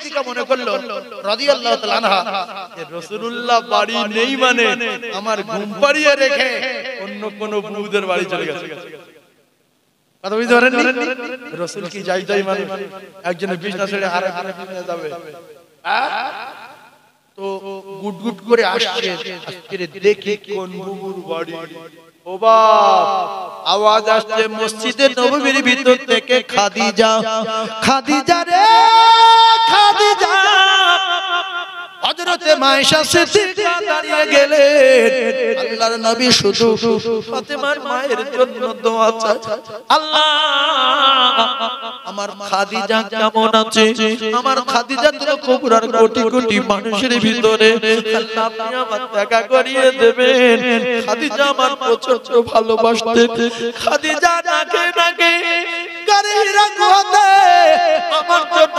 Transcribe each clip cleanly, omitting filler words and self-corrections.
সিদ্দিকা মনে করলো রাদিয়াল্লাহু তাআলা আনহা যে রাসূলুল্লাহ বাড়ি নেই মানে আমার ঘুম পাড়িয়ে রেখে অন্য কোন বউদের বাড়ি চলে গেছে। কথা বুঝতে পারেননি? রাসূল কি যাই মানে একজনের বিছনা ছেড়ে আরেকজনের বিছানায় যাবে? তো গুটগুট করে আসছে, আজকে দেখি কোন বুবুর বাড়ি। ও বাপ, আওয়াজ আসছে মসজিদে নববীর ভিতর থেকে, খাদিজা, খাদিজা রে খাদিজা। হযরতে মায়েশা সিদ্দিকা দাঁড়িয়ে গেলেন। আল্লাহর নবী শুধু ফাতেমার মায়ের জন্য দোয়া চায়, আল্লাহ আমার খাদিজা কেমন আছে? আমার খাদিজা তো কুবরার কোটি কোটি মানুষের ভিতরে, আল্লাহ আপনি আমার দেখা করিয়ে দেবেন। খাদিজা আমার প্রচন্ড ভালোবাসতেন। খাদিজা নাকে নাকে গারে হীরা গুহাতে আমার জন্য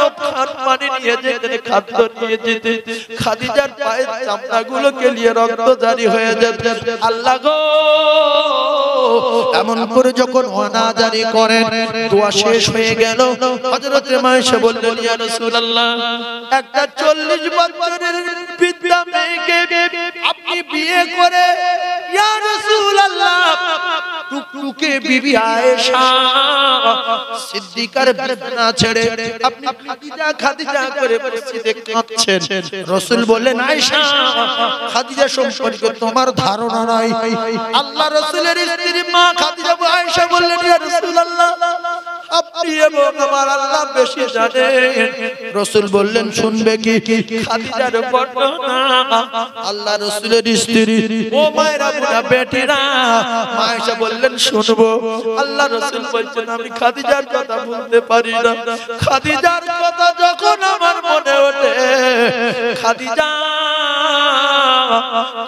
পানি নিয়ে যেতেন, খাদ্য নিয়ে যেতেন। খাদিজার পায়ের চামড়াগুলোকে নিয়ে রক্ত জারি হয়ে যেত। আল্লাহ গো, এমন করে যখন ওয়ানাজারি করেন, দোয়া শেষ হয়ে গেল। হযরতে মায়েশা বললেন, ইয়া রাসূলুল্লাহ, একটা 40 বছরের বৃদ্ধা মেয়েকে আপনি বিয়ে করে, ইয়া রাসূলুল্লাহ, টুকটুকে বিবি আয়েশা সিদ্দিকার বিছানা ছেড়ে আপনি খাদিজা খাদিজা করে মসজিদে কাঁদছেন। রাসূল বললেন, আয়েশা, খাদিজা সম্পর্কে তোমার ধারণা নাই। আল্লাহ রাসূলের স্ত্রী মা খাদিজা আয়েশা বললেন, ইয়া রাসূলুল্লাহ, আপনি এবং আমার আল্লাহ বেশি জানেন। রাসূল বললেন, শুনবে কি খাদিজার বর্ণনা? আল্লাহ রাসূলের স্ত্রী, ও মায়েরা বুড়া বেটিরা, আয়েশা বললেন, শুনবো। আল্লাহ রাসূল বলছেন, আমি খাদিজার কথা বলতে পারি না। খাদিজার কথা যখন আমার মনে ওঠে, খাদিজা,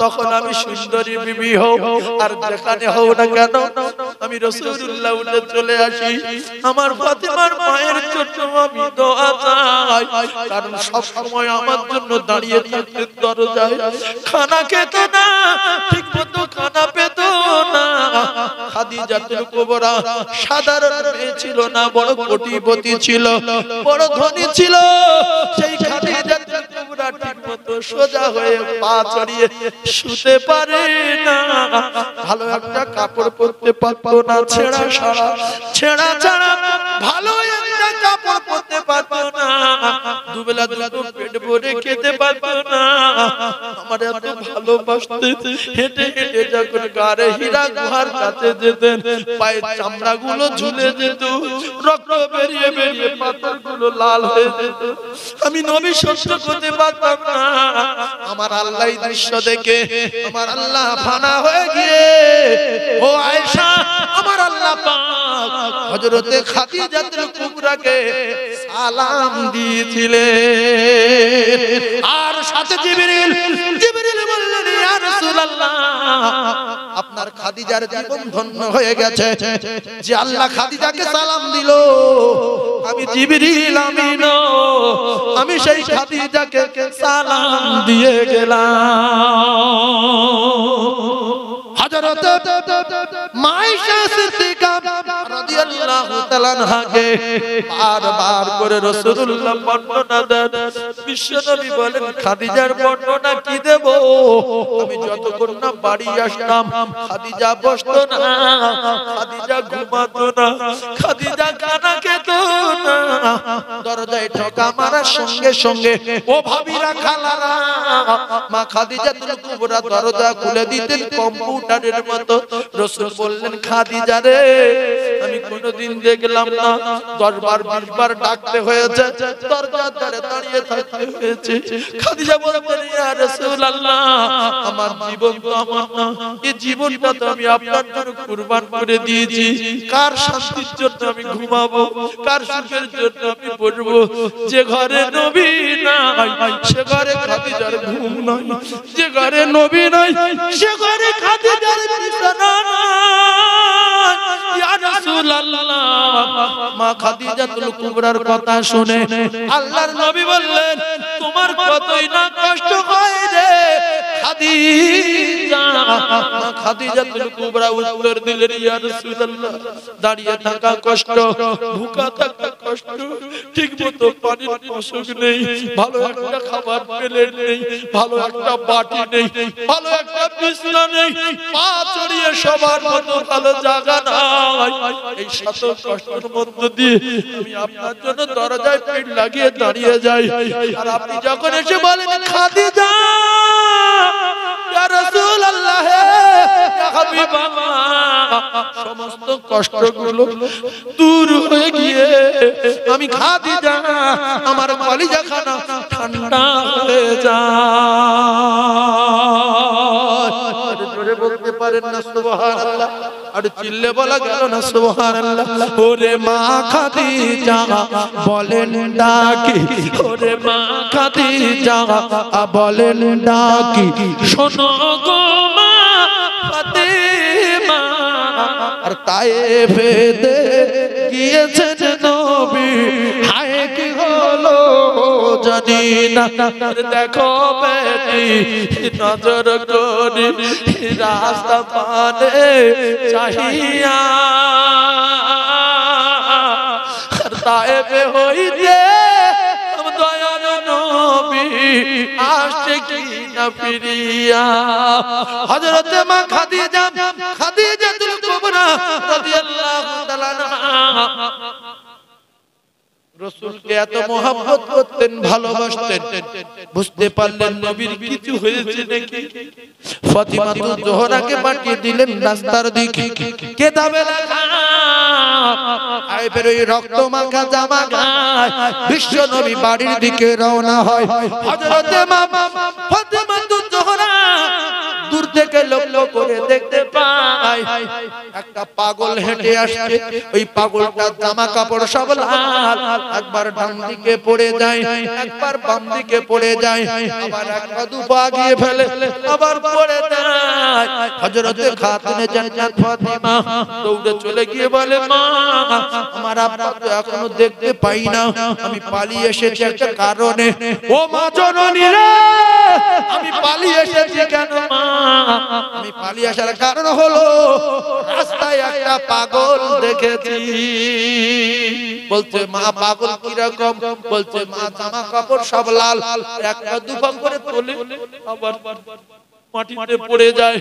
তখন আমি সুন্দরী বিবি হও আর যেখানে হও না কেন, আমি রাসূলুল্লাহ উঠে চলে আসি। আমার ফাতেমার মায়ের জন্য আমি দোয়া চাই, কারণ সব সময় আমার জন্য দাঁড়িয়ে থাকতেন দরজায়। খানা খেত না, ঠিকমতো খানা পেত না। খাদিজাতুল কুবরা সাধারণ মেয়ে ছিল না, বড় কোটিপতি ছিল, বড় ধনী ছিল। সেই খাদিজাতুল কুবরা ঠিকমতো সোজা হয়ে পা ছড়িয়ে শুতে পারে না, ভালো একটা কাপড় পরতে পারতো না, ছেঁড়া ছাড়া ছেঁড়া ছাড়া ভালো একটা কাপড় পরতে পারতো না, দুবেলা দুটো পেট ভরে খেতে পারতো না। আমার এত ভালোবাসতে, হেঁটে হেঁটে যখন গারে হীরা গুহার কাছে যেতেন, পায়ের চামড়াগুলো ঝুলে যেত, রক্ত বেরিয়ে বেরিয়ে পাথরগুলো লাল হয়ে যেত। আমি নবী সহ্য করতে পারতাম না। আমার আল্লাহ এই দৃশ্য দেখে আমার আল্লাহ ফানা হয়ে গিয়ে, ও আয়েশা, আমার আল্লাহ পাক হযরতে খাদিজাতুল কুবরাকে সালাম দিয়েছিলেন। আর সাথে জিবরিল বললেন, ইয়া রাসূলুল্লাহ, আপনার খাদিজার জীবন ধন্য হয়ে গেছে যে আল্লাহ খাদিজাকে সালাম দিল। আমি জিবরিল আমিন, আমি সেই খাদিজাকে সালাম দিয়ে গেলাম। হযরত মায়েশা সিদ্দিকা রাদিয়াল্লাহু তাআলা আনহাকে বারবার করে রাসূলুল্লাহ বর্ণনা দেন। বিশ্বনবী বলেন, খাদিজার বর্ণনা কি দেব? আমি যতক্ষণ না বাড়ি আসতাম, খাদিজা বসতো না, খাদিজা ঘুমাতো না, খাদিজা খানা খেত না। দরজায় ঠকা মারার সঙ্গে সঙ্গে, ও ভাবিরা, খালারা, মা খাদিজাতুল কুবরা দরজা খুলে দিতেন কম্পিউটারের মতো। রাসূল বললেন, খাদিজা রে, আমি কোনদিন দেখলাম না 10 বার 20 বার ডাকতে হয়েছে, দরজার ধারে দাঁড়িয়ে থাকতে হয়েছে। খাদিজা বলতেন, ইয়া রাসূলুল্লাহ, আমার জীবন তো আমার না, এই জীবনটা তো আমি আপনার জন্য কুরবান করে দিয়েছি। কার শান্তির জন্য আমি ঘুমাবো, কার সুখের জন্য আমি বসবো? যে ঘরে নবী নাই সে ঘরে খাদিজার ঘুম নাই, যে ঘরে নবী নাই সে ঘরে খাদিজার বিছানা নাই। ইয়া রাসূলুল্লাহ, মা খাদিজাতুল কুবরার কথা শুনে আল্লাহর নবী বললেন, তোমার কতই না কষ্ট হয় রে খাদিজা, মা খাদিজাতুল কুবরা উত্তর দিলেন, ইয়া রাসূলুল্লাহ, দাঁড়িয়ে থাকা কষ্ট, ভুকা থাকা কষ্ট, ঠিকমতো পানির মশক নেই, ভালো একটা খাবার প্লেট নেই, ভালো একটা বাটি নেই, ভালো একটা বিছানা নেই, পা ছড়িয়ে সবার মতো ভালো জায়গা নাই। এই শত কষ্টের মধ্য দিয়ে আমি আপনার জন্য দরজায় পিঠ লাগিয়ে দাঁড়িয়ে যাই, আর আপনি যখন এসে বলেন খাদিজা ইয়া রাসূলুল্লাহ ইয়া হাবিবাল্লাহ, সমস্ত কষ্টগুলো দূর হয়ে গিয়ে আমি খাদিজা আমার কলিজাখানা ঠান্ডা হয়ে যায়। জোরে বলতে পারেন না সুবহানাল্লাহ? আর চিল্লে বলা গেল না সুবহানাল্লাহ? ওরে মা খাদিজা বলেন ডাকি, ওরে মা খাদিজা বলেন ডাকি, শোনো গো মা ফাতেমা, আর তায়েফেতে গিয়েছেন নবী, হায় কি হলো জানি না। দেখো বেটি নজর করি রাস্তা পানে চাহিয়া, আর তায়েফে হইতে দয়ার নবী আসছে কি না ফিরিয়া। হযরত মা খাদিজা খাদিজাতুল কুবরা রাদিয়াল্লাহু তাআলা আনহা রাসূলকে এত মহব্বত করতেন, ভালোবাসতেন। বুঝতে পারলেন নবীর কিছু হয়েছে নাকি, ফাতিমাতুল জোহরাকে পাঠিয়ে দিলেন রাস্তার দিকে। কিতাবে লেখা আইবের ওই রক্ত মাখা জামা গায়ে বিশ্ব নবী বাড়ির দিকে রওনা হয়। হযরত মা ফাতিমাতুল জোহরা দূর থেকে লক্ষ্য করে দেখতে পায় একটা পাগল হেঁটে আসছে। ওই পাগলটার জামা কাপড় সব লাল, একবার ডান দিকে পড়ে যায়, একবার বাম দিকে পড়ে যায়, আবার এক পা দু পা গিয়ে ফেলে, আবার পড়ে যায়। হযরতে খাতুনে জান্নাত ফাতিমা দৌড়ে চলে গিয়ে বলে, মা আমার আব্বা তো এখনো দেখতে পাই না, আমি পালিয়ে এসেছি একটা কারণে। ও মা জননী রে, আমি পালিয়ে এসেছি কেন মা? আমি পালিয়ে আসার কারণ হলো রাস্তায় একটা পাগল দেখেছি। বলছে মা পাগল কিরকম? বলছে মা জামা কাপড় সব লাল, একটা দুপা করে তোলে, আবার মাটিতে পড়ে যায়,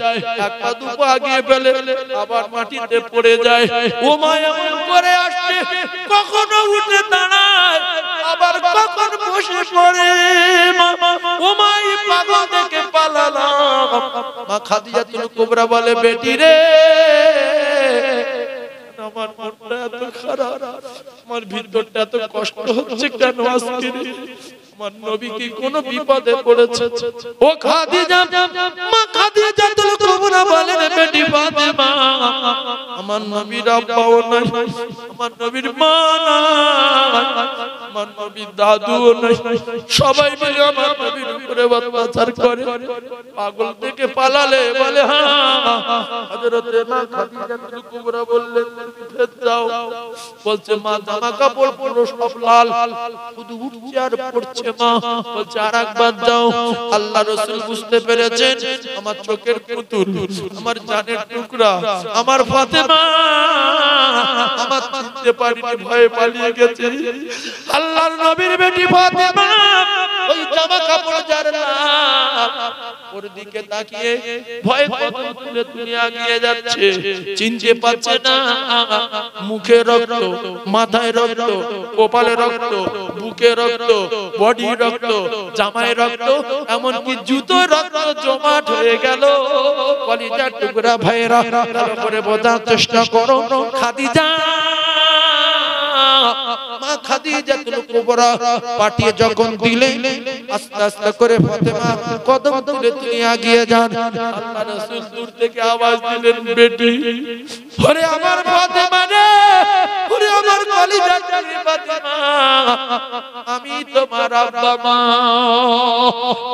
এক পা দু পা আগিয়ে ফেলে, আবার মাটিতে পড়ে যায়। ও মা এমন করে আসছে, কখনো উঠে দাঁড়ায়, আবার কখন বসে পড়ে। ও মা এই পাগল দেখে পালালাম। মা খাদিজাতুল কুবরা বলে, বেটি রে, আমার মনটা এত খারাপ, আমার ভিতরটা এত কষ্ট হচ্ছে কেন আজকে? আমার নবী কি কোনো বিপদে পড়েছে? ও খাদিজা, মা খাদিজাতুল কুবরা বলেন, বেটি ফাতেমা, আমার নবীর আব্বাও নাই, আমার নবীর মা নাই, আমার নবীর দাদুও নাই, সবাই মিলে আমার নবীর উপরে অত্যাচার করে। পাগল থেকে পালালে বলে হ্যাঁ। হযরতে মা খাদিজাতুল কুবরা বললেন, ফের যাও। বলছে মা জামা কাপড় পুরো সব লাল, শুধু উঠছে আর পড়ছে। মা বলছে আর একবার যাও। আল্লাহ রাসূল বুঝতে পেরেছেন আমার চোখের পুতুল, আমার জানের টুকরা, আমার ফাতেমা আমার চিনতে পারিনি, ভয়ে পালিয়ে গেছে। আল্লাহর নবীর বেটি ফাতেমা ওই জামা কাপড় যার ওর দিকে তাকিয়ে ভয়ে কদম তুলে তুলে এগিয়ে যাচ্ছে, চিনতে পারছে না। মুখে রক্ত, মাথায় রক্ত, কপালে রক্ত, বুকে রক্ত, বডি রক্ত, জামায় রক্ত, এমনকি জুতোয় রক্ত জমাট হয়ে গেল। কলিজার টুকরা ভাইরা, ভালো করে বোঝার চেষ্টা করো। খাদিজা, মা খাদিজাতুল কুবরা পাঠিয়ে যখন দিলেন, আস্তে আস্তে করে ফাতেমা কদম তুলে তুলে এগিয়ে যান। আল্লাহ রাসূল দূর থেকে আওয়াজ দিলেন, বেটি, ওরে আমার ফাতেমা রে, ওরে আমার কলিজার ফাতেমা, আমি তোমার আব্বা। মা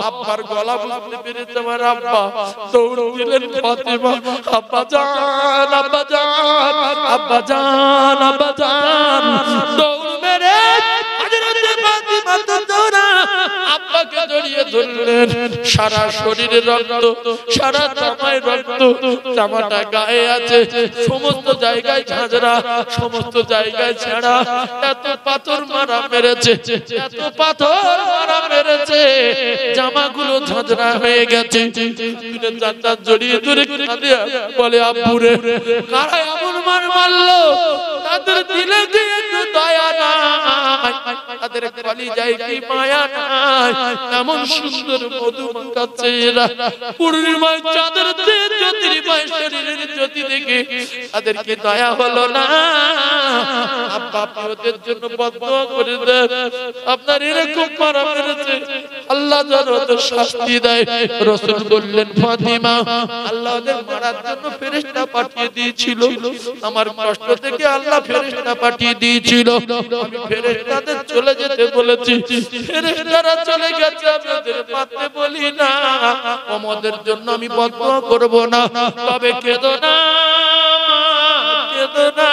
আব্বার গলা বুঝতে পেরে তোমার আব্বা দৌড় দিলেন ফাতেমা, আব্বা জান, আব্বা জান, আব্বা জান, আব্বা জান। দৌড় মেরে হযরতে ফাতিমা তো জোরা আব্বাকে জড়িয়ে ধরলেন, সারা শরীরে রক্ত, সারা জামায় রক্ত, জামাটা গায়ে আছে, সমস্ত জায়গায় ঝাঁঝরা, সমস্ত জায়গায় ছেঁড়া, এত পাথর মারা মেরেছে, এত পাথর মারা মেরেছে, জামাগুলো ঝাঁঝরা হয়ে গেছে। জান্নাত জড়িয়ে ধরে কাঁদে বলে, আব্বুরে কারা এমন মার মারলো, তাদের দিলে কি একটু দয়া নাই, তাদের কলিজায় কি মায়া নাই? এমন সুন্দর মধু মাখাচ্ছে এরা, পূর্ণিমায় চাঁদের জ্যোতির্ময় শরীরের জ্যোতি দেখে তাদেরকে দয়া হলো না। আব্বা আপনি ওদের জন্য বদদোয়া করে দেন, আপনার এরকম মারা মেরেছে, আল্লাহ যেন ওদের শাস্তি দেয়। রাসূল বললেন, ফাতিমা আল্লাহ ওদের মারার জন্য ফেরেশতা পাঠিয়ে দিয়েছিল, আমার কষ্ট থেকে আল্লাহ ফেরেশতা পাঠিয়ে দিয়েছিল, আমি ফেরেশতাদের চলে যেতে বলেছি, ফেরেশতারা চলে গেছে, আমি ওদের মারতে বলি না, ওদের জন্য আমি বদদোয়া করব না। তবে কেঁদো না, কেঁদো না,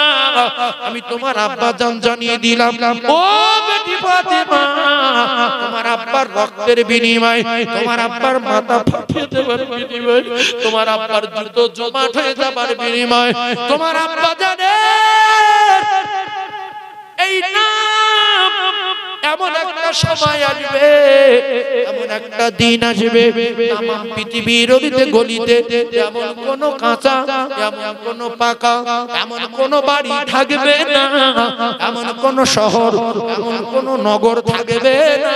আমি তোমার আব্বা জান জানিয়ে দিলাম, ও বেটি ফাতিমা, তোমার আব্বার রক্তের বিনিময়, তোমার আব্বার মাথা ফাটিয়ে দেওয়ার বিনিময়, তোমার আব্বার জুতো জমাট হয়ে যাবার বিনিময়, তোমার আব্বা জানে এই নাম এমন একটা সময় আসবে, এমন একটা দিন আসবে, তামাম পৃথিবীর অলিতে গলিতে এমন কোন কাঁচা, এমন কোন পাকা, এমন কোন বাড়ি থাকবে না, এমন কোন শহর, এমন কোন নগর থাকবে না,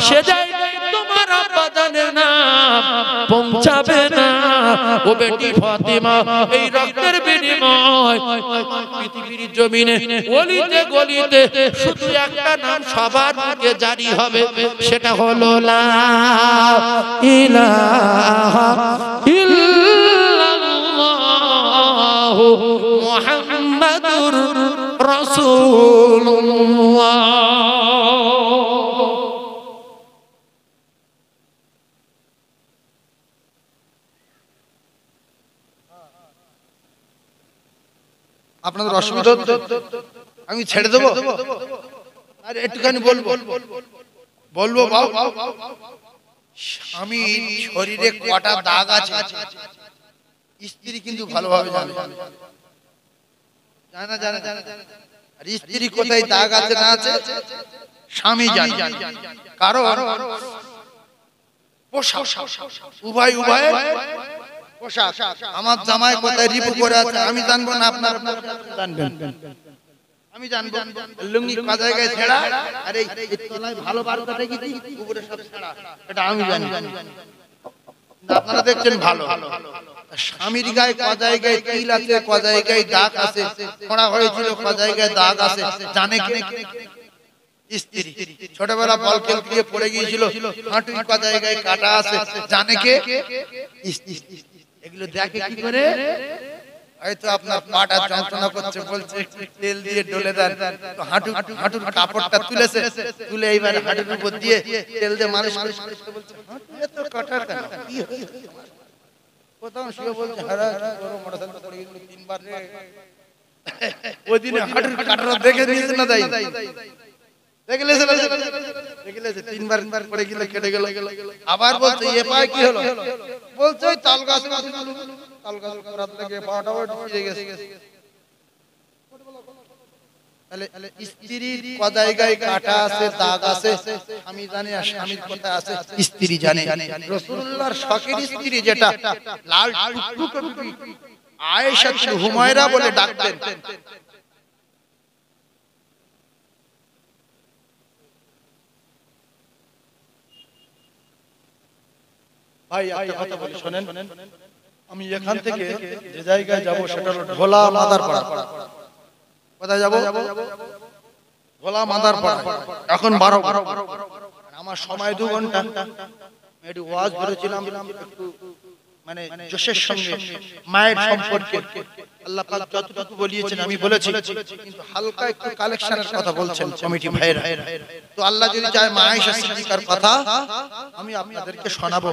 সে জায়গায় তোমার আব্বা জানের নাম পৌঁছাবে না। ও বেটি ফাতিমা, এই রক্তের বিনিময় পৃথিবীর জমিনে অলিতে গলিতে শুধু একটা নাম সবার মুখে জারি হবে, সেটা হলো লা ইলাহা ইল্লাল্লাহু মুহাম্মাদুর রাসূলুল্লাহ। আপনাদের অসুবিধা, আমি ছেড়ে দেবো, আর একটুখানি বলবো বলবো স্বামী শরীরে কটা দাগ আছে স্ত্রী কিন্তু ভালোভাবে জানে, জানা জানা জানা, আর স্ত্রী কোথায় দাগ আছে না আছে স্বামী জানে, কারণ পোশাক উভয় উভয় পোশাক, আমার জামায় কোথায় রিপু করে আছে আমি জানবো না, আপনার জানবেন, আমি জানবো লুঙ্গি কোন জায়গায় ছেঁড়া, আর এই তলায় ভালো বারোটা রেখেছি উপরে সব ছেঁড়া, এটা আমি জানি, আপনারা দেখছেন ভালো। স্বামীর গায়ে ক জায়গায় তিল আছে, ক জায়গায় দাগ আছে, খোঁড়া হয়েছিল ক জায়গায় দাগ আছে, জানে কে? স্ত্রী। ছোটবেলা বল খেলতে গিয়ে পড়ে গিয়েছিল, হাঁটুর ক জায়গায় কাটা আছে, জানে কে? স্ত্রী। এগুলো দেখে কি করে? হয়তো আপনার পাটা যন্ত্রণা করছে, বলছে তেল দিয়ে ডলে দেন, তো হাঁটুর কাপড়টা তুলেছে, তুলে এইবার হাঁটুর উপর দিয়ে তেল দিয়ে মালিশ করে বলছে এত কাটা কেন, কি হয়েছে? কোথাও শুয়ে বলছে হারা গরম মোটরসাইকেল পড়ে গেল তিনবার রে, ওই দিনে হাঁটুর কাটাটা দেখে নিয়েছে না, তাই দেখলেছে তিনবার পড়ে গেল, কেটে গেল, আবার বলছে এ পায়ে কি হলো, বলছে ওই তাল গাছ রাত থেকে পাটাও ছিঁড়ে গেছে। তাহলে স্ত্রীর ক জায়গায় কাটা আছে, দাগ আছে আমি জানি, আর স্বামীর কথা আছে স্ত্রী জানে। রাসূলুল্লাহর শখের স্ত্রী যেটা লাল টুকটুকে টুপি আয়েশা হুমায়রা বলে ডাকতেন, ভাই একটা কথা বলি শোনেন, আমি এখান থেকে যে জায়গায় যাব সেটা হলো ঢোলা মাদারপাড়া। কোথায় যাব? ঢোলা মাদারপাড়া। এখন 12 আমার সময় 2 ঘন্টা, একটু ওয়াজ করেছিলাম, একটু মানে জোশের সঙ্গে মায়ের সম্পর্কে আল্লাহ পাক যতটুকু বলিয়েছেন আমি বলেছি, কিন্তু হালকা একটু কালেকশনের কথা বলছেন কমিটি ভাইরা। তো আল্লাহ যদি চায় মা আয়েশা সিদ্দিকার কথা আমি আপনাদেরকে শোনাবো।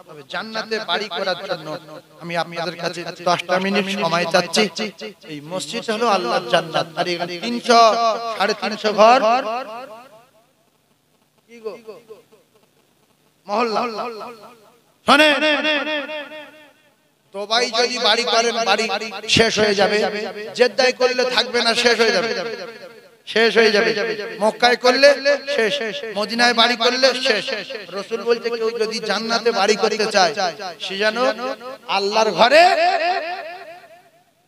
তবে জান্নাতে বাড়ি করার জন্য আমি আপনাদের কাছে 10টা মিনিট সময় চাচ্ছি। এই মসজিদ হলো আল্লাহর জান্নাত, আর এখানে 300 350 ঘর কি গো মহল্লা শোনে, দুবাই যদি বাড়ি করেন বাড়ি শেষ হয়ে যাবে, জেদ্দায় করলে থাকবে না, শেষ হয়ে যাবে, শেষ হয়ে যাবে। মক্কায় করলে শেষ, মদিনায় বাড়ি করলে শেষ। রাসূল বলতে কেউ যদি জান্নাতে বাড়ি করতে চায় সে যেন আল্লাহর ঘরে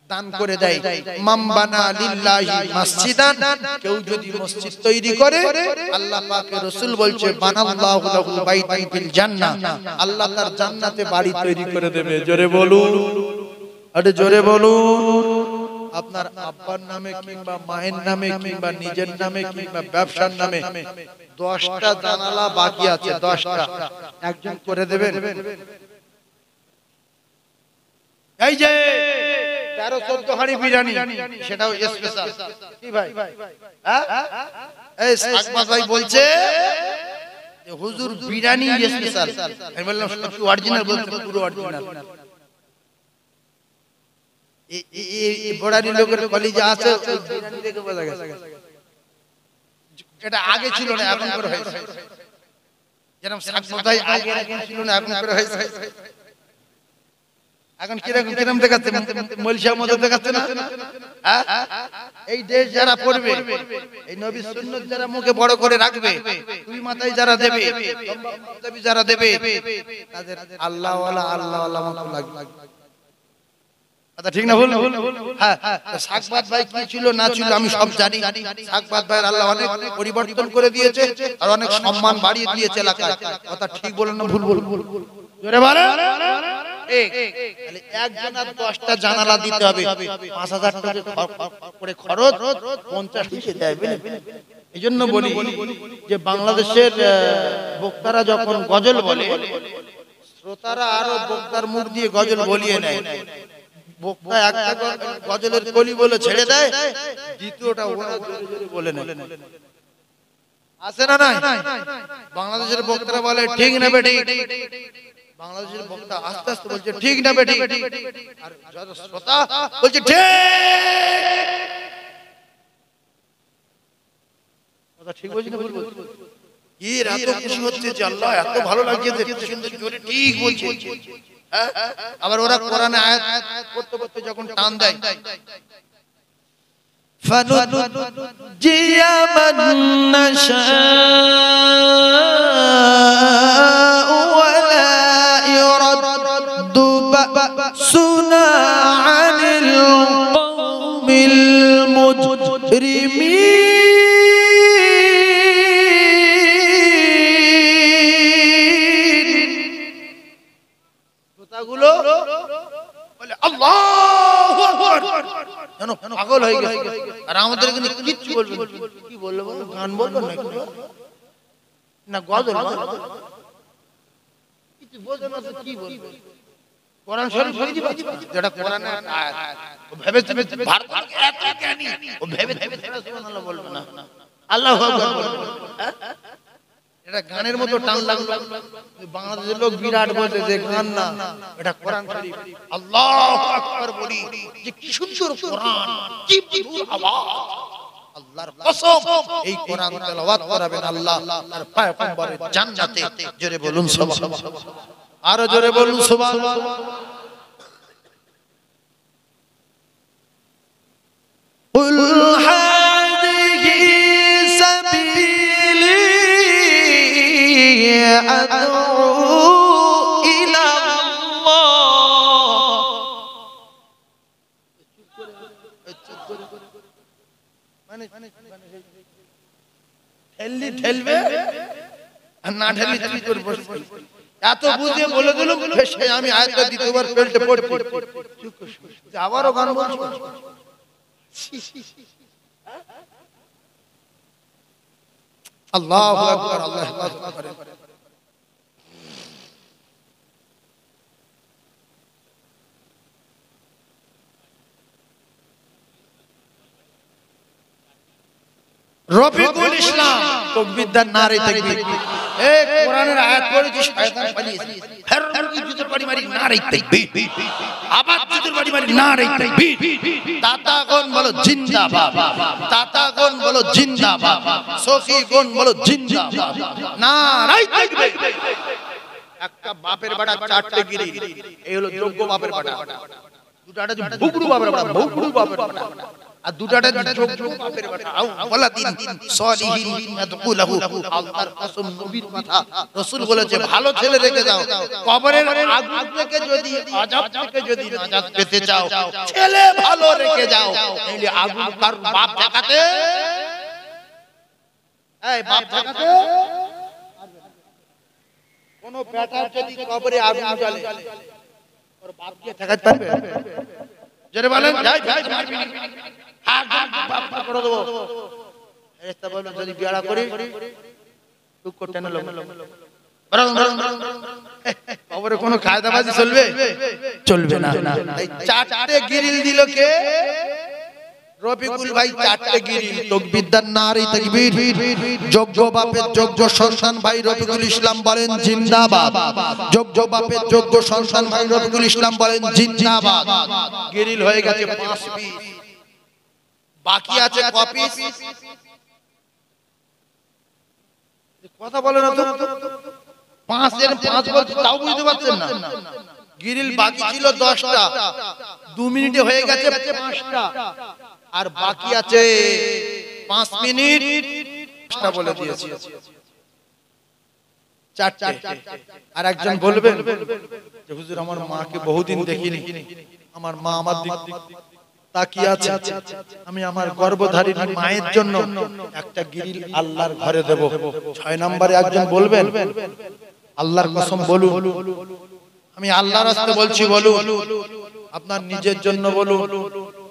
দান করে দেয়। মান বানা লিল্লাহি মাসজিদান, কেউ যদি মসজিদ তৈরি করে আল্লাহ পাকের রাসূল বলছে বানাল্লাহু লাহু বাইতান ফিল জান্নাহ, আল্লাহ তার জান্নাতে বাড়ি তৈরি করে দেবে। জোরে বলুন, আরে জোরে বলুন। আপনার আব্বার নামে কিংবা মায়ের নামে কিংবা নিজের নামে কিংবা ব্যবসার নামে 10টা জানালা বাকি আছে, 10টা একজন করে দেবেন। এই যে 13-14 হাঁড়ি বিরিয়ানি, সেটাও স্পেশাল। কি ভাই, এই সাকমাত ভাই বলছে যে হুজুর বিরিয়ানি স্পেশাল। আমি বললাম সত্যি অরিজিনাল? বলতে পুরো অরিজিনাল। এই বড়ারি লোকের কলিজা আছে, ওই বিরিয়ানি দেখে বোঝা গেছে। এটা আগে ছিল না, এখন করে হয়েছে। যেরকম সাকমাত ভাই আগে ছিল না, এখন করে হয়েছে। এখন কিরকম দেখাচ্ছে, মলসিয়া মতো দেখাচ্ছে না? এই দেশ যারা পড়বে, এই নবীর সুন্নাত যারা মুখে বড় করে রাখবে, দুই মাথায় যারা দেবে, যারা দেবে, তাদের আল্লাহ ওয়ালা আল্লাহ ওয়ালা মতো লাগবে। আচ্ছা ঠিক না ভুল? হ্যাঁ, সাকবাত ভাই কি ছিল না ছিল আমি সব জানি। সাকবাত ভাইয়ের আল্লাহ অনেক পরিবর্তন করে দিয়েছে আর অনেক সম্মান বাড়িয়ে দিয়েছে এলাকায়। কথা ঠিক বলেন না ভুল বলুন? জোরে বলেন। একজনের 10টা জানালা দিতে হবে, 5000 টাকা করে খরচ, 50 লিখে দেয়। এই জন্য বলি যে বাংলাদেশের বক্তারা যখন গজল বলে, শ্রোতারা আরো বক্তার মুখ দিয়ে গজল বলিয়ে নেয়। বক্তা একটা গজলের কলি বলে ছেড়ে দেয়, দ্বিতীয়টা ওরা জোরে জোরে বলে নেয়। আছে না নাই? বাংলাদেশের বক্তারা বলে ঠিক না বেঠিক, বাংলাদেশের বক্তা আস্তে আস্তে বলছে ঠিক না বেঠিক, আর যারা শ্রোতা বলছে ঠিক। কথা ঠিক বলছি না ভুল বলছি? কি এত খুশি হচ্ছে যে আল্লাহ এত ভালো লাগছে যে সুন্দর জোরে ঠিক বলছে। আবার ওরা কোরআনে আয়াত পড়তে পড়তে যখন টান দেয়, ফানুজ্জিয়া মান নাশাউ ওয়া লা ইউরাদ্দু বা'সুনা আনিল কওমিল মুজরিমিন। শ্রোতাগুলো বলে আল্লাহু আকবার, জানো পাগল হয়ে গেছে। আর আমাদের এখানে কিচ্ছু বলবে কি বললো, গান বললো না গজল কিছু বলবে না, কি বলবে? কোরআন শরীফ পড়ি দিবা, যেটা কোরআনের আয়াত, ও ভেবে ভারত এত জ্ঞানী, ও ভেবে সুবহানাল্লাহ বলবে না, আল্লাহু আকবার বলবে। এটা গানের মতো টান লাগলো। বাংলাদেশের লোক বিরাট বলছে যে গান না, এটা কোরআন শরীফ। আল্লাহু আকবার বলি যে কি সুন্দর কোরআন, কি মধুর আওয়াজ। আল্লাহর কসম এই কোরআন তেলাওয়াত করাবেন আল্লাহ তার পয়গম্বরের জান্নাতে। জোরে বলুন সুবহানাল্লাহ, আরো জোরে বলুন সুবহানাল্লাহ। কুল হাদিহি সাবিলি আদউ ইলা আল্লাহ। ঠেলবে আর না ঠেললে কি করব? এত বুঝিয়ে বলে দিলাম, আমি আয়াতটা দ্বিতীয়বার ফেলতে পড়ছি, আবারও গান বলছি। আল্লাহু আকবার, আল্লাহ আকবার। রফিকুল ইসলাম তকবীরদার নারে তাকবীর। এই কোরআনের আয়াত পড়েছি, শয়তান পালিয়েছে, ফের মুরগি জুতোর বাড়ি মারি নারে তাকবীর, আবার জুতোর বাড়ি মারি নারে তাকবীর। দাতাগণ বলো জিন্দাবাদ, দাতাগণ বলো জিন্দাবাদ, সফিগণ বলো জিন্দাবাদ, নারে তাকবীর। একটা বাপের বেটা চারটে গিরি, এই হলো যোগ্য বাপের বেটা। দুটাটা ভুগড়ু বাপের বেটা, ভুগড়ু বাপের বেটা, আর দুটাটা যোগ্য বাপের বেটা। আও ওয়ালাদিন সলিহিন ইয়াদকুলহু, আল্লাহর কসম নবীর কথা, রাসূল বলেছে ভালো ছেলে রেখে দাও, কবরের আগুন থেকে যদি আযাব থেকে যদি নাজাত পেতে চাও ছেলে ভালো রেখে যাও, নইলে আগুন কার বাপ দেখাতে, এই বাপ দেখাতে কোন বেটার যদি কবরে আগুন জ্বলে ওর বাপ কি ঠেকাতে পারবে? জোরে বলেন, যাই ভাই মারবি না, হাত বাপ করে দেব। ফেরেশতা বলেন যদি বিয়াড়া করি টুক করে টেনে লব, কবরে কোনো কায়দাবাজি চলবে? চলবে না। এই চারটে গিরিল দিল কে? রফিকুল ভাই চারটে গিরিল। তকবীরদার নারে তাকবীর। যোগ্য বাপের যোগ্য সন্তান ভাই রফিকুল ইসলাম বলেন জিন্দাবাদ। যোগ্য বাপের যোগ্য সন্তান ভাই রফিকুল ইসলাম বলেন জিন্দাবাদ। গিরিল হয়ে গেছে 5 পিস, বাকি আছে ক পিস? কথা বলে না তো, 5 এর 5 বলতে তাও বুঝতে পারছেন না। গিরিল বাকি ছিল 10টা, 2 মিনিটে হয়ে গেছে 5টা, আর বাকি আছে 5 মিনিট। 5টা বলে দিয়েছি, 4টে। আর একজন বলবেন যে হুজুর আমার মাকে বহুদিন দেখিনি, আমার মা আমার দিক তাকিয়ে আছে, আমি আমার গর্ভধারিণী মায়ের জন্য একটা গিরিল আল্লাহর ঘরে দেব। 6 নম্বরে একজন বলবেন আল্লাহর কসম বলুন, আমি আল্লাহর রাস্তে বলছি বলুন, আপনার নিজের জন্য বলুন,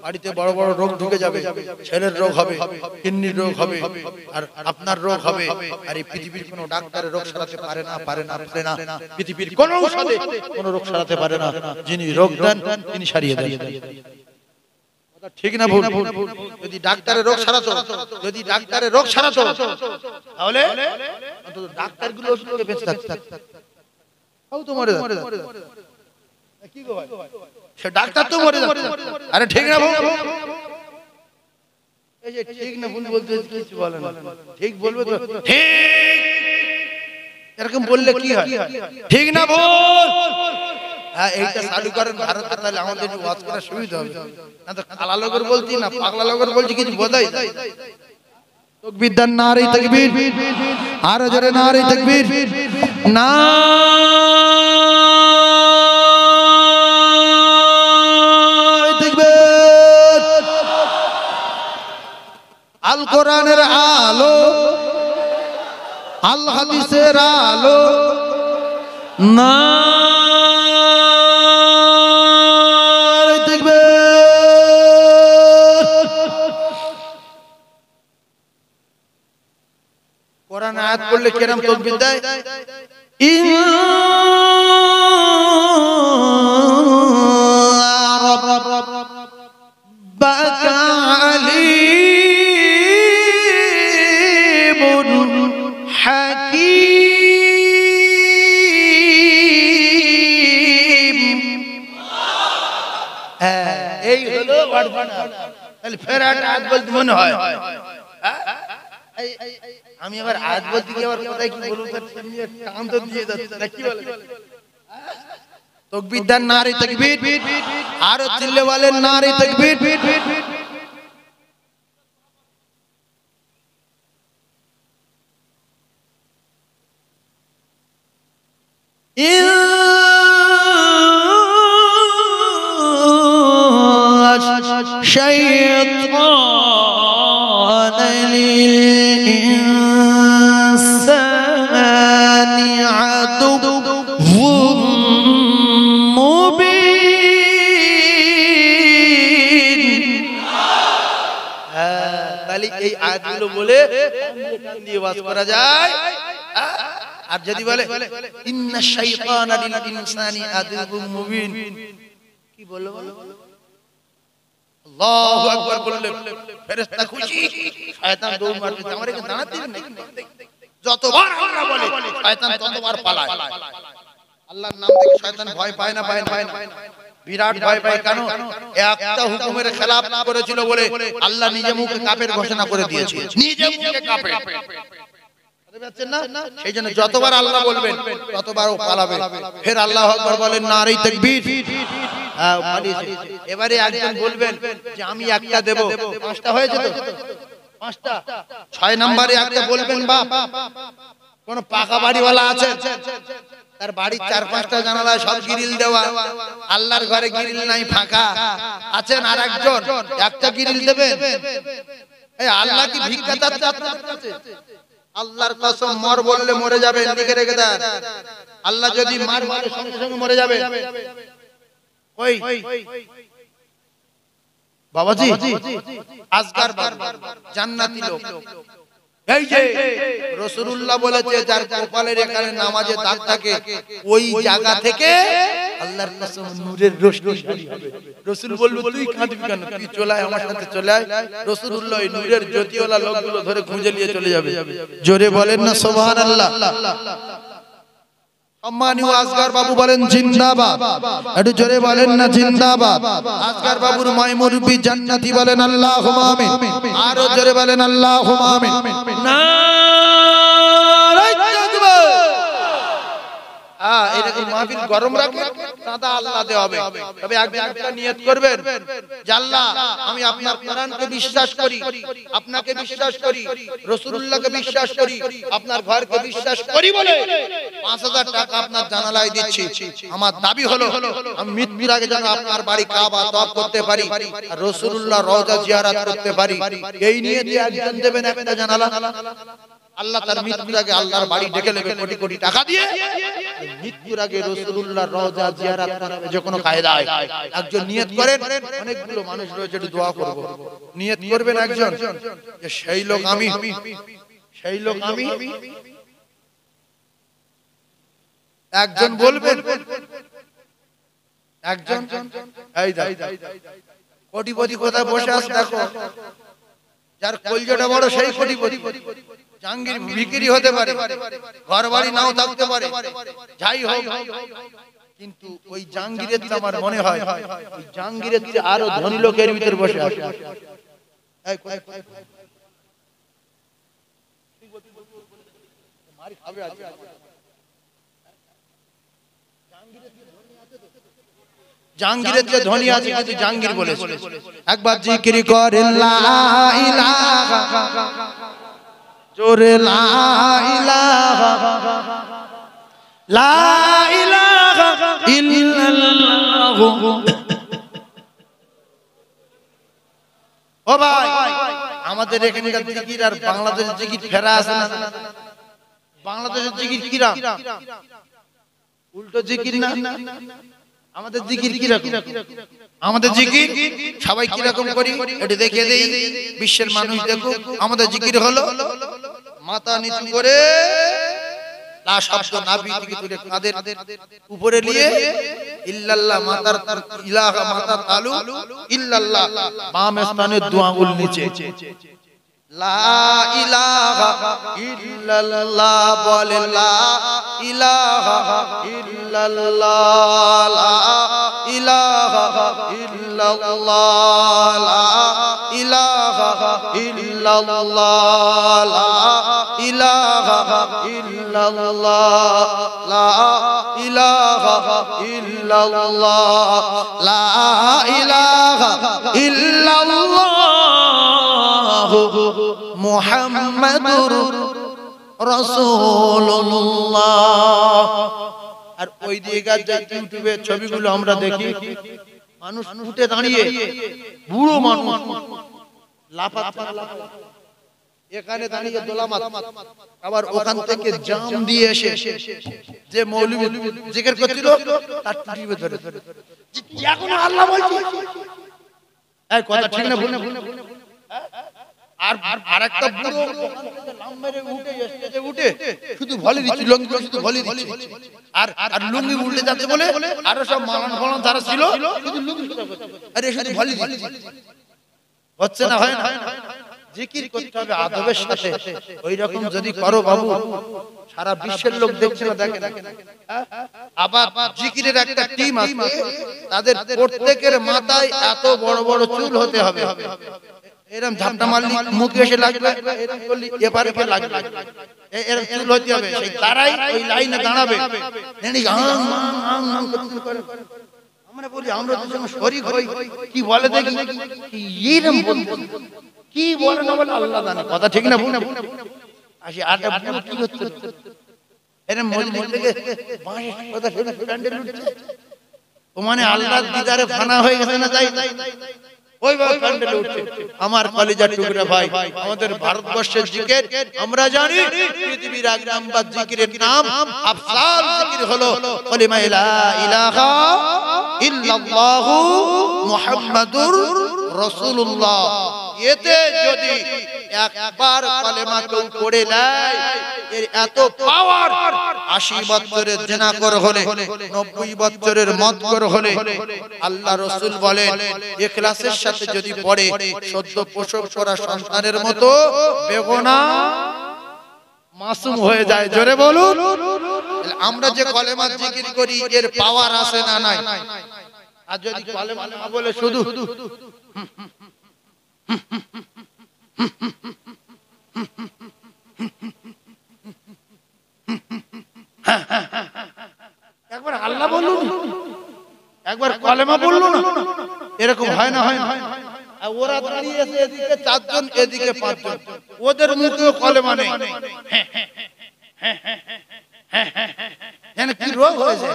বাড়িতে বড় বড় রোগ ঢুকে যাবে, ছেলের রোগ হবে, কিডনির রোগ হবে, আর আপনার রোগ হবে, আর এই পৃথিবীর কোনো ডাক্তারের রোগ সারাতে পারে না, পৃথিবীর কোনো ঔষধে কোনো রোগ সারাতে পারে না, যিনি রোগ দেন তিনি সারিয়ে দেন। ঠিক না ভুল? যদি ডাক্তারের রোগ সারাতো, যদি ডাক্তারের রোগ সারাতো তাহলে অন্তত ডাক্তারগুলো ওষুধকে বেঁচে থাকতো। তাও তো মরে যাচ্ছে, কি গো ভাই, সে ডাক্তার তো মরে যাচ্ছে। আরে ঠিক না ভুল? এই যে ঠিক না ভুল বলতে কিছু বলে না, ঠিক বলবে তো ঠিক, এরকম বললে কি হয়? ঠিক না ভুল? হ্যাঁ, এইটা চালু করেন ভারতে, তাহলে আমাদের ওয়াজ করা সুবিধা হবে। না তো কালা লোকের বলছি না পাগলা লোকের বলছি, কিছু বোঝাই যায়। তকবীরদার নারে তাকবীর। আর জোরে নারে তাকবীর। না আল কোরআনের আলো, আল হাদিসের আলো, না দেখবে। কোরআন আয়াত পড়লে কিরকম তাকবীর দেয়? এই হলো তাহলে ফের আয়াত বলতে মনে হয়। আমি আবার আয়াত বলতে গিয়ে আবার কোথায় কি বলবো কান তো দিয়ে যাচ্ছে না, কি বলে? তকবীরদার নারে তাকবীর। আর চিল্লে বলেন নারে তাকবীর। الشيطان للإنسان عدو مبين। তাহলে এই আয়াতগুলো বলে দিয়ে ওয়াজ করা যায়। আর যদি বলে ইন্নাশ শাইতানা লিল ইনসানি আদুউম মুবিন, কি বললো? আল্লাহু আকবার বললে ফেরেশতা খুশি, শয়তান দৌড় মারবে। আমার এখানে দাঁড়াতে দিবেন নাকি? যতবার আমরা বলি শয়তান ততবার পালায়। আল্লাহর নাম থেকে শয়তান ভয় পায় না, বিরাট ভয় পায়। কেন? একটা হুকুমের খেলাফ করেছিল বলে আল্লাহ নিজে মুখে কাফের ঘোষণা করে দিয়েছে, নিজে মুখে কাফের। পাচ্ছেন না? সেই জন্য যতবার আল্লাহ বলবেন ততবার ও পালাবে। ফের আল্লাহু আকবার বলেন, নারে তাকবীর। হ্যাঁ, পালিয়েছে। এবারে একজন বলবেন যে আমি একটা দেব, পাঁচটা হয়েছে তো, পাঁচটা। 6 নম্বরে একটা বলবেন, বাপ কোন পাকা বাড়িওয়ালা আছে, তার বাড়ির 4-5টা জানালা সব গ্রিল দেওয়া, আল্লাহর ঘরে গ্রিল নাই, ফাঁকা আছেন, আর একজন একটা গ্রিল দেবেন। এই আল্লাহ কি ভিক্ষা চাচ্ছে আপনার কাছে? আল্লাহর কসম, মর বললে মরে যাবেন, লিখে রেখে দেন। আল্লাহ যদি মার মারে সঙ্গে সঙ্গে মরে যাবে। ওই বাবাজি, আজকার বাবা জান্নাতি লোক, এই যে রাসূলুল্লাহ বলেছে যার কপালের এখানে নামাজের দাগ থাকে, ওই জায়গা থেকে আল্লাহর কসম নূরের রোশনি জারি হবে। রাসূল বলল, তুই কাঁদবি কেন, তুই চলে আয় আমার সাথে, চলে আয়। রাসূলুল্লাহ ওই নূরের জ্যোতিওয়ালা লোকগুলো ধরে খুঁজে নিয়ে চলে যাবে। জোরে বলেন না সুবহানাল্লাহ। সম্মানীয় আসগার বাবু বলেন জিন্দাবাদ, একটু জোরে বলেন না জিন্দাবাদ। আসগার বাবুর মায় মুরব্বি জান্নাতি বলেন আল্লাহুম্মা আমিন, আরো জোরে বলেন আল্লাহুম্মা আমিন। নারে তাকবীর। এরকম মাহফিল গরম রাখে, দাদা আল্লাহ দে হবে। তবে একদিন একটা নিয়ত করবেন যে আল্লাহ, আমি আপনার কোরআনকে বিশ্বাস করি, আপনাকে বিশ্বাস করি, রাসূলুল্লাহকে বিশ্বাস করি, আপনার ঘরকে বিশ্বাস করি বলে 5000 টাকা আপনার জানালায় দিচ্ছি। আমার দাবি হলো আমি মৃত্যুর আগে যেন আপনার বাড়ি কাবা তওয়াফ করতে পারি আর রাসূলুল্লাহ রওজা জিয়ারত করতে পারি। এই নিয়তে একজন দেবেন একটা জানালা। আল্লাহ তার মৃত্যুর আগে আল্লাহর বাড়ি ডেকে নেবে কোটি কোটি টাকা দিয়ে, মৃত্যুর আগে রাসূলুল্লাহর রওজা জিয়ারত করাবে যে কোনো কায়দায়। একজন নিয়ত করেন, অনেকগুলো মানুষ রয়েছে, একটু দোয়া করব। নিয়ত করবেন একজন যে সেই লোক আমি, সেই লোক আমি। একজন বলবেন, একজন এই কোটিপতি কোথায় বসে আছে দেখো, যার কলজাটা বড় সেই কোটিপতি। জাহাঙ্গীর বিক্রি হতে পারে, ঘর বাড়ি নাও থাকতে পারে, যাই হোক, কিন্তু ওই জাহাঙ্গীরের তো আমার মনে হয় ওই জাহাঙ্গীরের যে আরো ধনী লোকের ভিতর বসে আছে। জাহাঙ্গীরের যে ধনী আছে, কিন্তু জাহাঙ্গীর বলেছে একবার জিকির করে লা ইলাহা, জোরে লা ইলাহা, লা ইলাহা ইল্লাল্লাহ। ও ভাই, আমাদের এখানকার জিকির আর বাংলাদেশের জিকির ফেরা আছে না? বাংলাদেশের জিকির কিরা, উল্টো জিকির না? আমাদের জিকির কিরকম? আমাদের জিকির সবাই কিরকম করি এটা দেখিয়ে দেই, বিশ্বের মানুষ দেখুক। আমাদের জিকির হলো মাথা নিচু করে, লা শব্দ নাভি থেকে তুলে কাঁধের উপরে নিয়ে, ইল্লাল্লাহ মাথার ইলাহা মাথার তালু, ইল্লাল্লাহ বাম স্থানে দু আঙ্গুল নিচে, লা ইলাহা ইল্লাল্লাহ বলে, লা ইলাহা ইল্লাল্লাহ, লা ইলাহা ইল্লাল্লাহ, লা ইলাহা ইল্লাল্লাহ, লা ইলাহা ইল্লাল্লাহ, লা ইলাহা ইল্লাল্লাহ, লা ইলাহা ইল্লাল্লাহ মুহাম্মাদুর রাসূলুল্লাহ। আর ওই দিকের যে ইউটিউবের ছবিগুলো আমরা দেখি, মানুষ উঠে দাঁড়িয়ে, বুড়ো মানুষ লাফাচ্ছে, এখানে দাঁড়িয়ে দোলামাত, আবার ওখান থেকে জাম দিয়ে এসে যে মৌলবি জিকির করছিল তার টুটিবে ধরে এখন আল্লাহ বলছে, এই কথা ঠিক না ভুল না? আর আরেকটা বুড়ো লাম মেরে উঠে স্টেজে উঠে শুধু ভলি দিচ্ছে, লুঙ্গি শুধু ভলি দিচ্ছে, আর লুঙ্গি উল্টে যাচ্ছে বলে আরো সব মালান ফলান যারা ছিল শুধু লুঙ্গি আরে শুধু ভলি দিচ্ছে। হচ্ছে না, হয় না? জিকির করতে হবে আদবের সাথে। ওই রকম যদি করো বাবু, সারা বিশ্বের লোক দেখছে না, দেখে না। আবার জিকিরের একটা টিম আছে, তাদের প্রত্যেকের মাথায় এত বড় বড় চুল হতে হবে, এরকম ঝাপটা মারলি মুখে এসে লাগবে, এরকম করলি এপারে এপারে লাগবে, এরকম চুল হতে হবে, সেই তারাই ওই লাইনে দাঁড়াবে। আমরা বলি আমরা তো যেন শরীক হই, কি বলে দেখি, এরকম কি বলে না বলে আল্লাহ জানে, কথা ঠিক না ভুল? আসি আটা কি হচ্ছে এরকম মজলিস থেকে বাঁশের কথা শুনে প্যান্ডেল উঠছে, ও মানে আল্লাহর দিদারে ফানা হয়ে গেছে না? তাই ওইভাবে প্যান্ডেল উঠছে। আমার কলিজার টুকরা ভাই, আমাদের ভারতবর্ষের জিকির আমরা জানি, পৃথিবীর 1 নাম্বার জিকিরের নাম আফজাল জিকির হলো কালিমা লা ইলাহা ইল্লাল্লাহু মুহাম্মাদুর রাসূলুল্লাহ। এতে যদি একবার কালেমা কেউ পড়ে নেয়, এর এত পাওয়ার, 80 বছরের জিনাকর হলে, 90 বছরের মদকর হলে, আল্লাহ রাসূল বলেন ইখলাসের সাথে যদি পড়ে, সদ্য প্রসব করা সন্তানের মতো বেগুনাহ মাসুম হয়ে যায়। জোরে বলুন। আমরা যে কালেমা জিকির করি, এর পাওয়ার আছে না নাই? আর যদি কালেমা না বলে শুধু একবার আল্লাহ বলুন, একবার কালেমা বললো না, এরকম হয় না? হয় না? ওরা দাঁড়িয়ে আছে, এদিকে 4 জন, এদিকে 5 জন, ওদের মুখেও কালেমা নেই। কি রোগ হয়েছে?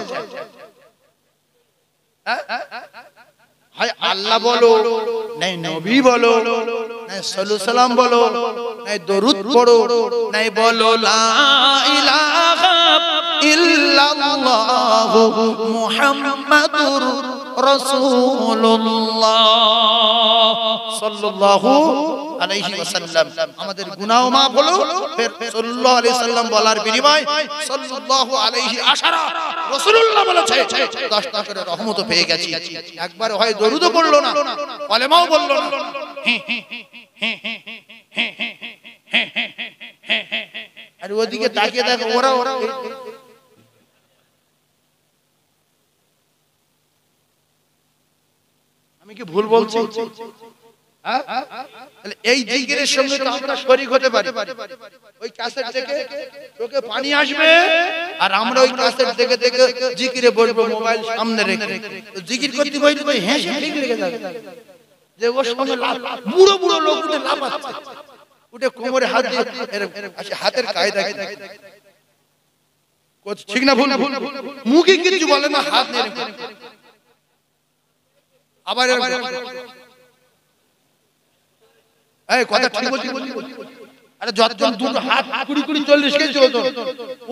হয় আল্লাহ বলো, নাই নবী বলো, নাই সাল্লাল্লাহু সালাম বলো, নাই দরুদ পড়ো, নাই বলো লা ইলাহা ইল্লাল্লাহু মুহাম্মাদুর রাসূলুল্লাহ সাল্লাল্লাহু আলাইহি ওয়াসাল্লাম। আমাদের গুনাহ মাফ হলো, ফির সাল্লাল্লাহু আলাইহি সাল্লাম বলার বিনিময় সাল্লাল্লাহু আলাইহি আশারা রাসূলুল্লাহ বলেছে 10টা করে রহমতও পেয়ে গেছি। একবার হয় দরুদও পড়লো না, কালেমাও বললো না। আর ওদিকে তাকিয়ে দেখো, ওরা আমি কি ভুল বলছি? এই জিকিরের সঙ্গে তো আমরা শরীক হতে পারি। ওই ক্যাসেট থেকে তোকে পানি আসবে, আর আমরা ওই ক্যাসেট থেকে থেকে জিকিরে বলবো, মোবাইল সামনে রেখে জিকির করতে বসে ভাই হেসে ঠিক লেগে যাবে যে ওর সঙ্গে বুড়ো বুড়ো লোক উঠে লাফাচ্ছে, উঠে কোমরে হাত দিয়ে হাতের কায়দা ঠিক না ভুল? মুখে কিছু বলে না, হাত নিয়ে আবার এই কথা ঠিক বলছি? আরে যতজন দুটো হাত 20-40 কেজি ওজন,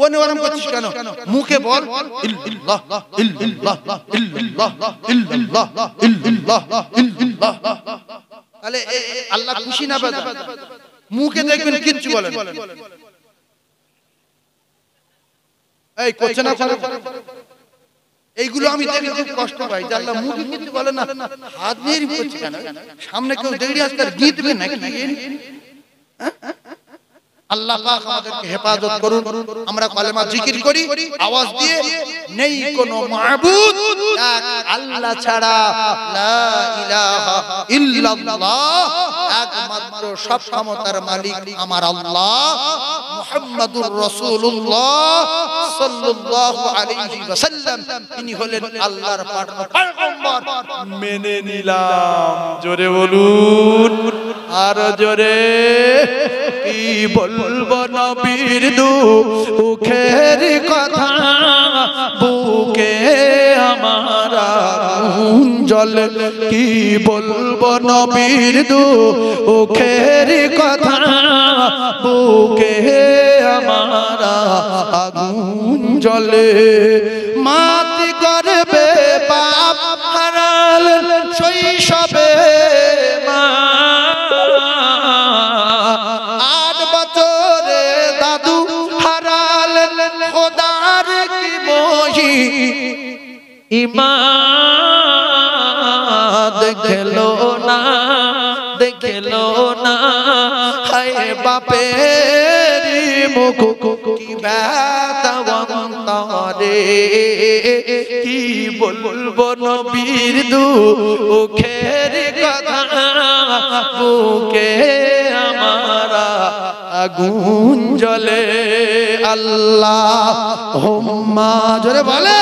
ও নেওয়ারম করছিস কেন? মুখে বল ইল্লাল্লাহ ইল্লাল্লাহ ইল্লাল্লাহ ইল্লাল্লাহ ইল্লাল্লাহ ইল্লাল্লাহ, তাহলে আল্লাহ খুশি না বেজা? মুখে দেখবেন কিচ্ছু বলেন, এই করছে না? এইগুলো আমি দেখে খুব কষ্ট পাই যে আল্লাহ মুখে কিছু বলে না, হাত নিয়ে করছে কেন? সামনে কেউ দেখে আজকে গিয়ে নাকি? আল্লাহ পাক আমাদেরকে হেফাজত করুন। আমরা কালেমা জিকির করি আওয়াজ দিয়ে, নেই কোনো মাবুদ এক আল্লাহ ছাড়া, লা ইলাহা ইল্লাল্লাহ, একমাত্র সব ক্ষমতার মালিক আমার আল্লাহ, মুহাম্মাদুর রাসূলুল্লাহ সাল্লাল্লাহু আলাইহি ওয়াসাল্লাম, তিনি হলেন আল্লাহর পয়গম্বর। মেনে নিলাম। জোরে বলুন, আর জোরে। কি বলবো নবীর দুঃখের কথা, বুকে আমার আগুন জ্বলে। কি বলবো নবীর দুঃখের কথা, বুকে আমার আগুন জ্বলে। মাটি করবে পাপ হারালেন শৈশবে, মা 8 বছরে দাদু হারালেন, খোদার কি মহি ইমান দেখলো না, দেখলো না, হায় বাপের মুখ কি ব্যথা অন্তরে। কি বলবো নবীর দুঃখের কথা, বুকে আমারা আগুন জ্বলে আল্লাহুম্মা জোরে বলে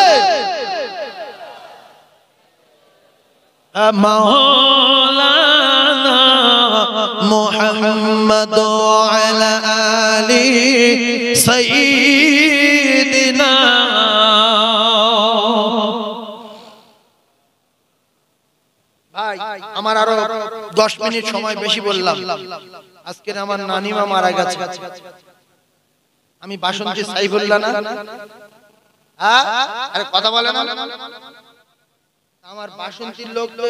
মাওলানা মুহাম্মদ ওয়ালা আলি সাইয়্যিদিনা। ভাই আমার আরো 10 মিনিট সময় বেশি বললাম। আজকে আমার নানিমা মারা গেছে। আমি বাসন্তী সাইফুল্লাহ না, আরে কথা বলে না। আমার বাসন্তীর লোক তো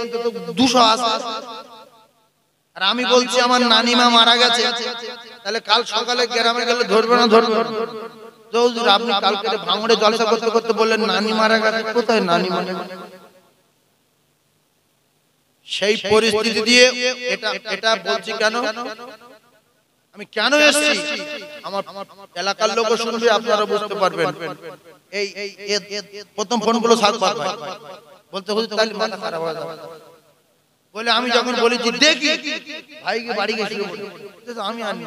অন্তত 200 আছে। আর আমি বলছি আমার নানিমা মারা গেছে, তাহলে কাল সকালে গ্রামে গেলে ধরবে না? ধরবে। তো হুজুর আপনি কালকে ভাঙড়ে জলসা করতে করতে বললেন নানি মারা গেছে, কোথায় নানি মারা গেছে? সেই পরিস্থিতি দিয়ে এটা বলছি কেন, আমি কেন এসেছি, আমার এলাকার লোকও শুনবে, আপনারা বুঝতে পারবেন। এই প্রথম ফোনগুলো সাকবার ভাই বলতে হুজুর তাহলে মাথা খারাপ হয়ে যাবে বলে আমি যখন বলেছি দেখি ভাইকে বাড়ি গেছিল আমি আনি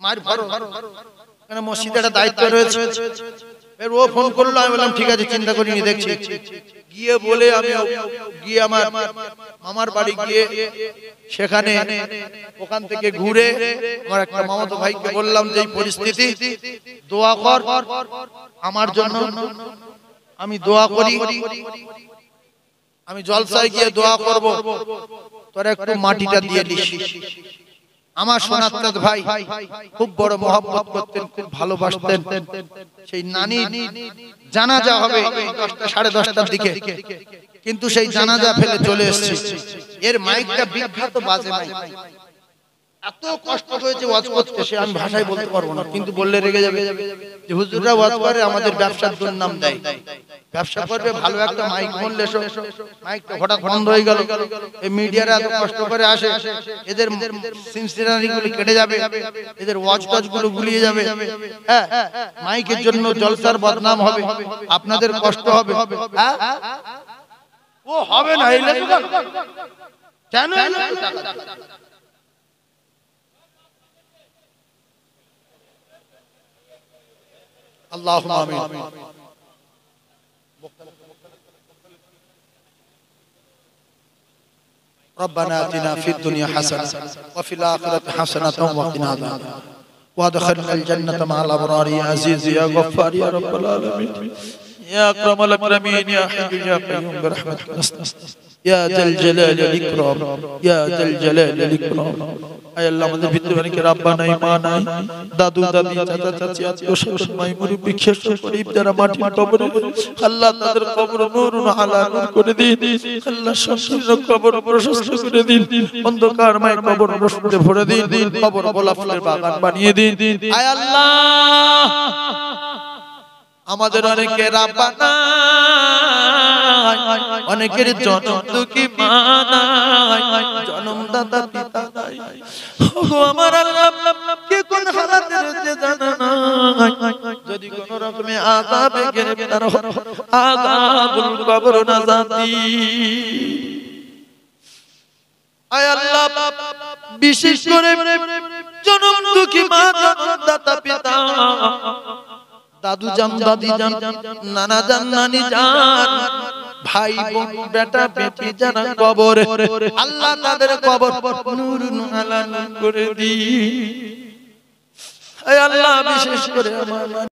মার ভরো, কেন মসজিদে একটা দায়িত্ব রয়েছে। এর ও ফোন করলো, আমি বললাম ঠিক আছে চিন্তা করিনি, দেখছি। গিয়ে বলে আমি গিয়ে আমার মামার বাড়ি গিয়ে সেখানে ওখান থেকে ঘুরে আমার একটা মামাতো ভাইকে বললাম যে এই পরিস্থিতি, দোয়া কর আমার জন্য, আমি দোয়া করি, আমি জলসায় গিয়ে দোয়া করব, তোরা একটু মাটিটা দিয়ে দিস। আমার সোনাত ভাই খুব বড় মহব্বত করতেন, খুব ভালোবাসতেন। সেই নানি জানাজা হবে 10টা সাড়ে 10টার দিকে, কিন্তু সেই জানাজা ফেলে চলে এসেছে। এর মাইকটা বিখ্যাত বাজে মাইক, এত কষ্ট হয়েছে ওয়াজ করতে, সে আমি ভাষায় বলতে পারবো না, কিন্তু বললে রেগে যাবে যে হুজুররা ওয়াজ করে আমাদের ব্যবসার দুর্নাম দেয়। ব্যবসা করবে ভালো একটা মাইক বললে, মাইকটা হঠাৎ বন্ধ হয়ে গেল। এই মিডিয়ারা এত কষ্ট করে আসে, এদের সিনসিনারি গুলো কেটে যাবে, এদের ওয়াজ টাজ গুলো গুলিয়ে যাবে। হ্যাঁ, মাইকের জন্য জলসার বদনাম হবে, আপনাদের কষ্ট হবে। হ্যাঁ, ও হবে না, এই কেন اللهم آمين. ربنا آتنا في الدنيا حسنة وفي الآخرة حسنة وقنا عذاب النار وادخلنا الجنة مع الأبرار يا عزيز يا غفار يا رب العالمين يا أكرم الأكرمين يا حي يا قيوم برحمتك نستغيث يا ذا الجلال والإكرام يا ذا الجلال والإكرام। আয় আল্লাহ, আমাদের ভিতরে অনেকে রাব্বা নাই, মা নাই, দাদু দাদি চাচা চাচি আত্মীয় স্বজন মাই মুরব্বি খেস গরিব যারা মাটির কবরে, আল্লাহ তাদের কবর নূরুন আলা নূর করে দিন। আল্লাহ সংকীর্ণ কবর প্রশস্ত করে দিন, অন্ধকার মাই কবর রোশনিতে ভরে দিন, কবর গোলাপ ফুলের বাগান বানিয়ে দিন। আয় আল্লাহ, আমাদের অনেকে রাব্বা নাই, অনেকের জনম দুঃখী মা নাই, জনমদাতা পিতা নাই। ওগো আমার আল্লাহ, কে কোন হালাতে রয়েছে জানা নাই, যদি কোন রকমে আযাবে গ্রেফতার হয়, আযাবুল কবর না জাতি। আয় আল্লাহ, বিশেষ করে জনম দুঃখী মা, জনমদাতা পিতা, দাদু জান, দাদি জান, নানা জান, নানি জান, ভাই বোন, বেটা বেটি যারা কবরে, আল্লাহ তাদের কবর নূরুন আলা নূর করে দিন। আয় আল্লাহ, বিশেষ করে আমার